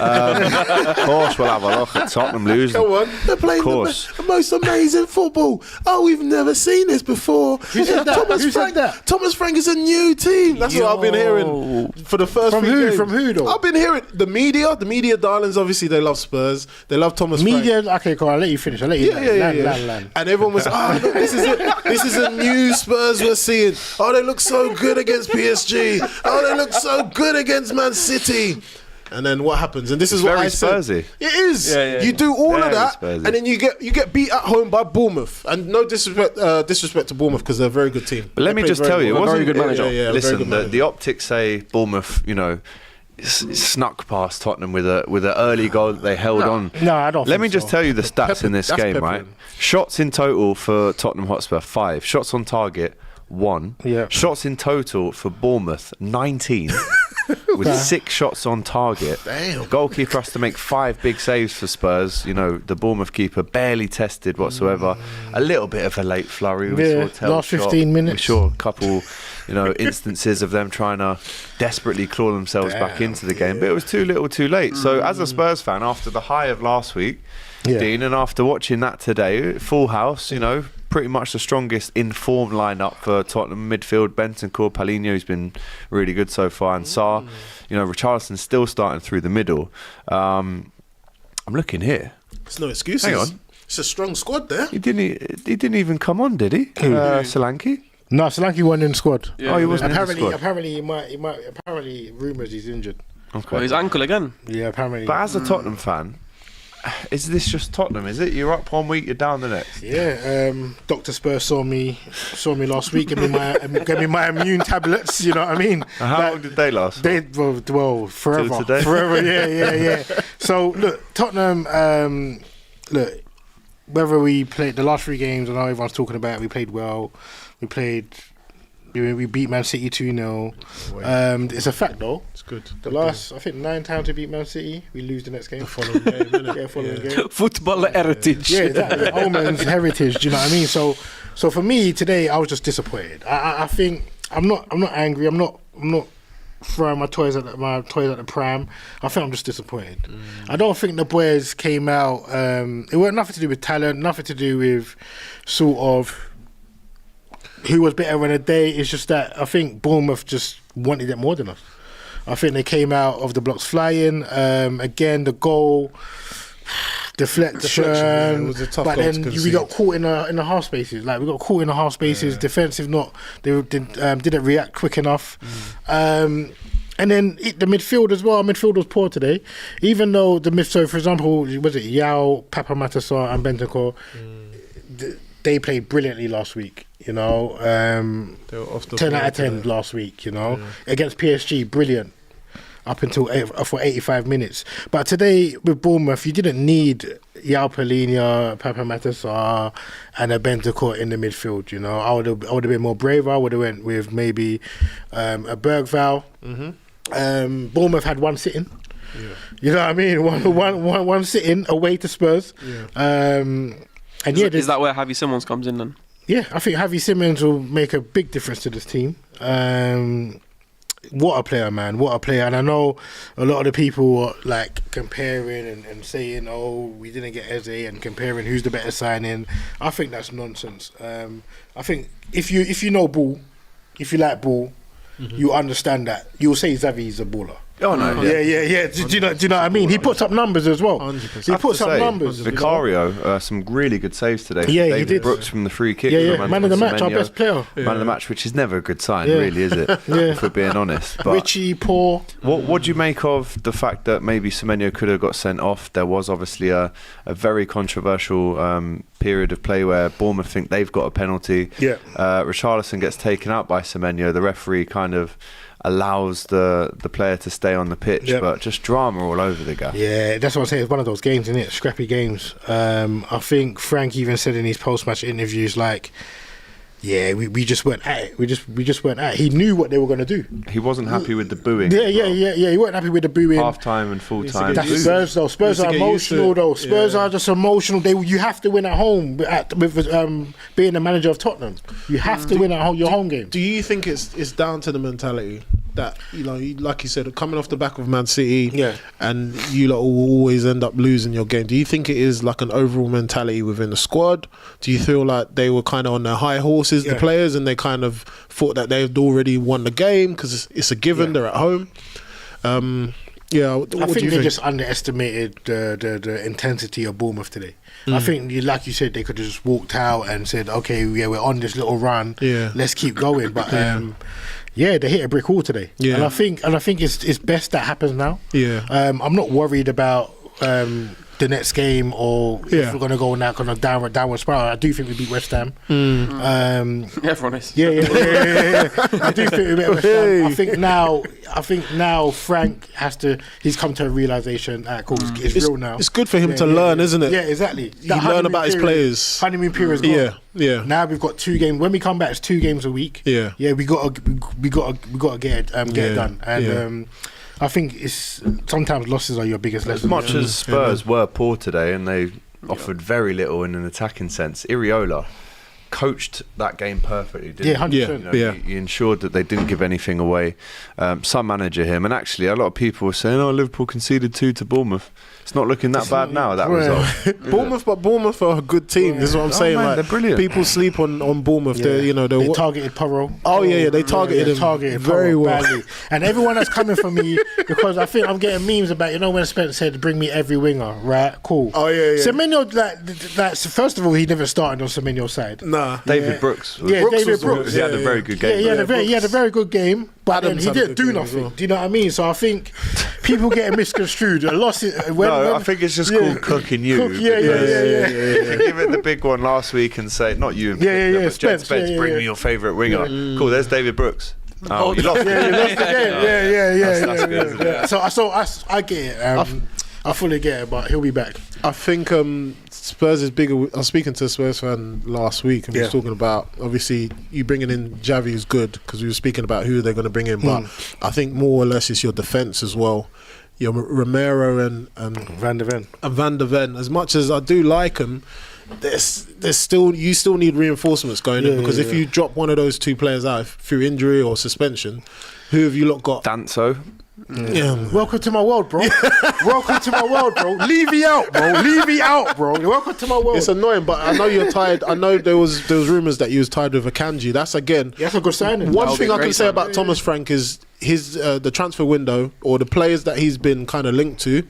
Of course, we'll have a look at Tottenham losing. Come on, they're playing the most amazing football. Oh, we've never seen this before. Who said that? Thomas Frank is a new team. That's what I've been hearing for the first From few who? games. From who though? I've been hearing the media darlings. Obviously, they love Spurs. They love Thomas Frank. Media, okay, cool. I'll let you finish. Land. And everyone was, look, this is it. This is a new Spurs we're seeing. Oh, they look so good against PSG. Oh, they look so good against Man City. And then what happens? And this is what I said. Spursy. It is. Yeah. You do all of that, Spursy. and then you get beat at home by Bournemouth. And no disrespect to Bournemouth because they're a very good team. But let me just tell you, it wasn't very good manager. Yeah, listen, the optics say Bournemouth, snuck past Tottenham with an early goal that they held on. No, I don't. Let me just tell you the stats in this game, right? Shots in total for Tottenham Hotspur, 5. Shots on target, 1. Yeah. Shots in total for Bournemouth, 19. With 6 shots on target. Damn. Goalkeeper has to make 5 big saves for Spurs. The Bournemouth keeper barely tested whatsoever. A little bit of a late flurry. We saw Tell's last 15 minutes. We saw a couple, instances of them trying to desperately claw themselves back into the game. But it was too little too late. So as a Spurs fan, after the high of last week, Dean, and after watching that today, full house, pretty much the strongest informed lineup for Tottenham midfield. Bentancur, Paulinho's been really good so far, and Sarr, Richarlison's still starting through the middle. I'm looking here. It's no excuses. Hang on. It's a strong squad there. He didn't even come on, did he? Solanke? No, Solanke wasn't in the squad. Yeah. Oh, he wasn't in the squad. Apparently, he might. Apparently, rumours he's injured. Okay. Well, his ankle again. Yeah, apparently. But as a Tottenham fan, is this just Tottenham? Is it? You're up 1 week, you're down the next. Yeah, Dr. Spurs saw me last week. Gave me my immune tablets. You know what I mean? And how long did they last? Well, forever. Till today? Forever. Yeah. So look, Tottenham. Look, whether we played the last 3 games, I know everyone's talking about it, we played well. We beat Man City 2-0. It's a fact though. It's good. The last, I think, 9 times we beat Man City, we lose the next game. The following game, innit? Yeah, following game. Football heritage. Yeah, exactly. Omens, heritage. Do you know what I mean? So for me today, I was just disappointed. I think I'm not angry. I'm not throwing my toys at the pram. I think I'm just disappointed. I don't think the boys came out. It wasn't nothing to do with talent, nothing to do with sort of who was better on a day. It's just that I think Bournemouth just wanted it more than us. I think they came out of the blocks flying. Again, the goal deflection. It was a tough but goal then to we concede. got caught in the half spaces. Like we got caught in the half spaces. Defensive, they didn't react quick enough. And then the midfield as well. Midfield was poor today. Even though so for example, was it Yao, Papa Matasar and Bentancur? They played brilliantly last week. They were off the 10 ball out of 10 today. last week, against PSG, brilliant up until for 85 minutes. But today with Bournemouth, you didn't need Yao Paulinho, Papa Matasar and a Bentancur in the midfield. I would have been more brave. I would have went with maybe a Bergvall. Bournemouth had one sitting. Yeah. You know what I mean? One sitting away to Spurs. Yeah. And Is that where Xavi Simons comes in then? Yeah, I think Xavi Simons will make a big difference to this team. What a player, man. What a player. And I know a lot of the people are like comparing and saying, oh, we didn't get Eze, and comparing who's the better signing. I think that's nonsense. I think if you know ball, if you like ball, you understand that. You'll say Xavi's a baller. Oh no! Yeah. Do you know what I mean? He puts up numbers as well. 100%. He puts up numbers. Vicario, some really good saves today. Yeah, he David did. Brooks from the free kick. Yeah. Man of the match, our Semenyo. best player. Man of the match, which is never a good sign, Yeah. really, is it? If we're being honest. But Richie, Paul. what do you make of the fact that maybe Semenyo could have got sent off? There was obviously a very controversial period of play where Bournemouth think they've got a penalty. Yeah. Richarlison gets taken out by Semenyo. The referee kind of allows the player to stay on the pitch, but just drama all over the guy. Yeah, that's what I'm saying. It's one of those games, isn't it? Scrappy games. I think Frank even said in his post-match interviews, like, yeah, we just weren't at it. We just weren't at it. He knew what they were going to do. He wasn't happy with the booing. Yeah. He wasn't happy with the booing. Half-time and full-time. That's booing. Spurs though. Spurs are emotional though. Spurs are just emotional. You have to win at home with being the manager of Tottenham. You have to win at home, your home game. Do you think it's down to the mentality that, like you said, coming off the back of Man City, Yeah. and you lot will always end up losing your game. Do you think it is like an overall mentality within the squad? Do you feel like they were kind of on their high horses, the players, and they kind of thought that they'd already won the game because it's a given, they're at home? I think they just underestimated the intensity of Bournemouth today. I think, like you said, they could have just walked out and said, okay, we're on this little run, let's keep going. But they hit a brick wall today. And I think it's best that happens now. I'm not worried about the next game or if we're going to go now kind of downward spiral. I do think we beat West Ham. Everyone is. Yeah. I do think we beat West Ham. I think now Frank he's come to a realisation that it's real now. It's good for him to learn, isn't it? Yeah, exactly. He learn about his players. Honeymoon period's gone. Yeah. Now we've got 2 games. When we come back, it's 2 games a week. Yeah. We got to get it done. And I think it's sometimes losses are your biggest lesson. As much as Spurs were poor today and they offered very little in an attacking sense, Iriola coached that game perfectly, didn't he? 100%. He ensured that they didn't give anything away. Some manager him, and actually a lot of people were saying, Liverpool conceded 2 to Bournemouth. It's not looking that bad now, that result. Bournemouth are a good team. This is what I'm saying. Man, they're brilliant. People sleep on Bournemouth. They targeted Porro. They targeted him very well. Badly. And everyone that's coming for me, because I think I'm getting memes about, when Spence said, bring me every winger, right? Cool. Semenyo, first of all, he never started on Semenyo's side. Nah. David Brooks. David Brooks. He had a very good game. He had a very good game, but then he didn't do nothing. Well. Do you know what I mean? So I think people getting misconstrued. I think it's just called cooking you. Yeah. Give it the big one last week and say, not you in particular, but Spence, bring me your favourite winger. Cool, there's David Brooks. Oh, you lost the game. That's good, yeah. So I get it. I fully get it, but he'll be back. I think Spurs is bigger. I was speaking to a Spurs fan last week and we was talking about, obviously, you bringing in Xavi is good because we were speaking about who they're going to bring in, but I think more or less it's your defence as well. Your Romero and Van der Ven. As much as I do like them, you still need reinforcements going in because if you drop one of those 2 players out through injury or suspension, who have you lot got? Danso. Welcome to my world, bro. Welcome to my world, bro. Leave me out, bro. Welcome to my world. It's annoying, but I know you're tired. I know there was rumours that you was tired with Akanji. That's a good signing. One thing I can say about Thomas Frank is his the transfer window or the players that he's been kind of linked to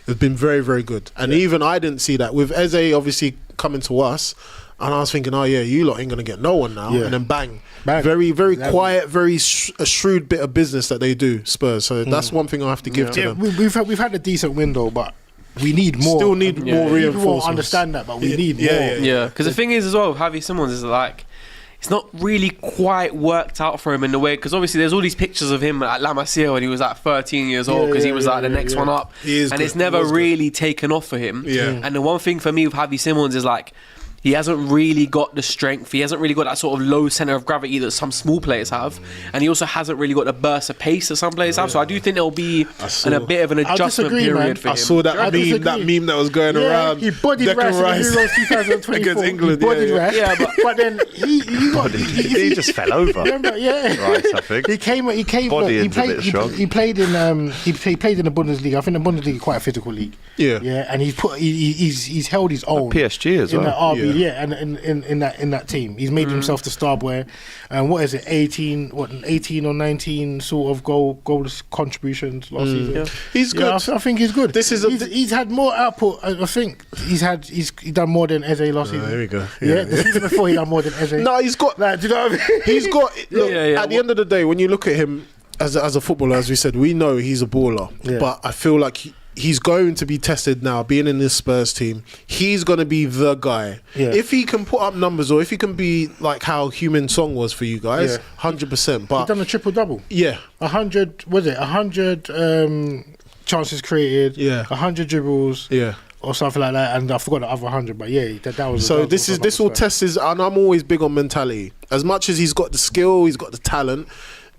has been very, very good. And even I didn't see that with Eze obviously coming to us. And I was thinking, you lot ain't going to get no one now. And then bang. Very, very quiet, very a shrewd bit of business that they do, Spurs. So that's one thing I have to give to them. We've had a decent window, but we need more. Still need more reinforcements. People won't understand that, but we need more. Yeah, because the thing is as well, Xavi Simons is like, it's not really quite worked out for him in the way, because obviously there's all these pictures of him at La Masia when he was like 13 years old because he was like the next one up, and it's never really taken off for him. And the one thing for me with Xavi Simons is like, he hasn't really got the strength. He hasn't really got that sort of low centre of gravity that some small players have. And he also hasn't really got the burst of pace that some players have. So I do think there'll be a bit of an adjustment period for him. I saw that meme that was going around. He bodied Rice in the Euros 2024. Against England. He bodied Rice. But then he just fell over. Remember, Rice, I think. He played in the Bundesliga. I think the Bundesliga is quite a physical league. And he's held his own. PSG as well. In the RB, and in that team, he's made himself the star boy. And what is it? 18 or 19 sort of goal contributions last season. He's good. I think he's good. He's had more output. I think he's done more than Eze last season. There we go. The season before he done more than Eze. No, he's got. Like, do you know what I mean? He's got. Look, at the end of the day, when you look at him as a footballer, as we said, we know he's a baller. But I feel like he's going to be tested now, being in this Spurs team. He's going to be the guy. If he can put up numbers, or if he can be like how Heung-min Son was for you guys, 100%. But he's done a triple-double. 100, was it? 100 chances created, 100 dribbles. Or something like that, and I forgot the other 100, but that was. So this will test his, and I'm always big on mentality. As much as he's got the skill, he's got the talent.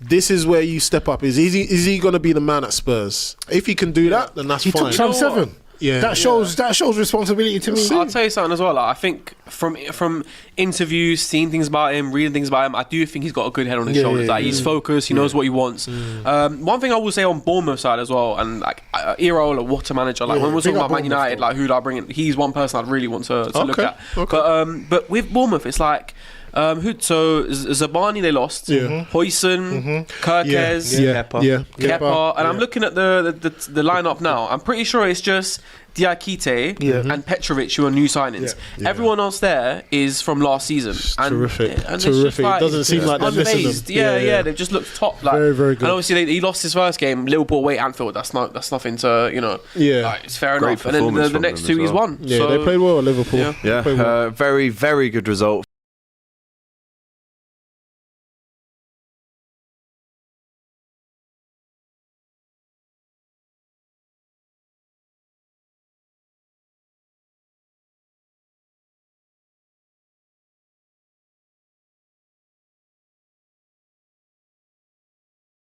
This is where you step up. Is he going to be the man at Spurs? If he can do that, then that's fine. He took Sam 7. that shows responsibility to me. I'll tell you something as well. Like, I think from interviews, seeing things about him, reading things about him, I do think he's got a good head on his shoulders. Like he's focused, he knows what he wants. One thing I will say on Bournemouth side as well, and like Iraola, what a manager. Like when we're talking about Man United, like who do I bring in? He's one person I'd really want to look at. But with Bournemouth, it's like. Zabani they lost. Hoyson, Kirkes, Kepa, and I'm looking at the lineup now. I'm pretty sure it's just Diakite and Petrovic who are new signings. Everyone else there is from last season. Terrific. And Terrific. It doesn't seem like they're missing them. Yeah, they've just looked top. Like, very, very good. And obviously he lost his first game, Liverpool away at Anfield. That's nothing to like, it's fair enough. And then the next two he's won. Yeah, they played well at Liverpool. Very, very good result.